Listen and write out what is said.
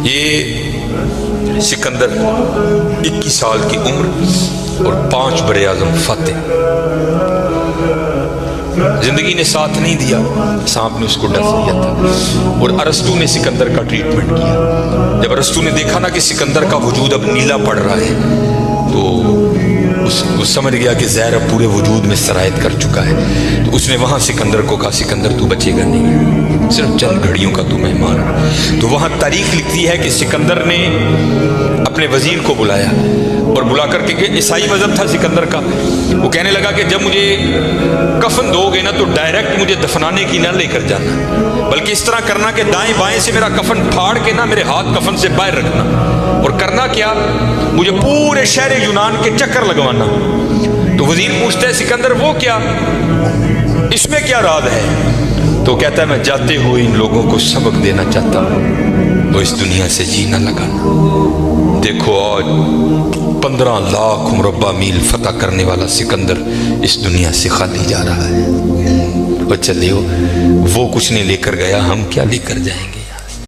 یہ سکندر 21 سال کی عمر اور 5 بر-اعظم فتح، زندگی نے ساتھ نہیں دیا، سانپ نے اس کو ڈس دیا تھا، اور ارسطو نے سکندر کا ٹریٹمنٹ کیا۔ جب ارسطو نے دیکھا نا کہ سکندر کا وجود اب نیلا پڑ رہا ہے تو وہ سمجھ گیا کہ زہر اب پورے وجود میں سرایت کر چکا ہے، تو اس نے وہاں سکندر کو کہا سکندر تو بچے گا نہیں، صرف چند گھڑیوں کا تو مہمان۔ تو وہاں تاریخ لکھتی ہے کہ سکندر نے اپنے وزیر کو بلایا اور بلا کر کے، کہ عیسائی مذہب تھا سکندر کا، وہ کہنے لگا کہ جب مجھے کفن دو گے نا تو ڈائریکٹ مجھے دفنانے کی نہ لے کر جانا، بلکہ اس طرح کرنا کہ دائیں بائیں سے میرا کفن پھاڑ کے نا میرے ہاتھ کفن سے باہر رکھنا، اور کرنا کیا، مجھے پورے شہر یونان کے چکر لگوانا۔ تو وزیر پوچھتا ہے سکندر وہ کیا، اس میں کیا راز ہے؟ تو کہتا ہے میں جاتے ہوئے ان لوگوں کو سبق دینا چاہتا ہوں تو اس دنیا سے جی نہ لگانا۔ دیکھو آج 15 لاکھ مربع میل فتح کرنے والا سکندر اس دنیا سے خالی جا رہا ہے، اور چلیے وہ کچھ نہیں لے کر گیا، ہم کیا لے کر جائیں گے؟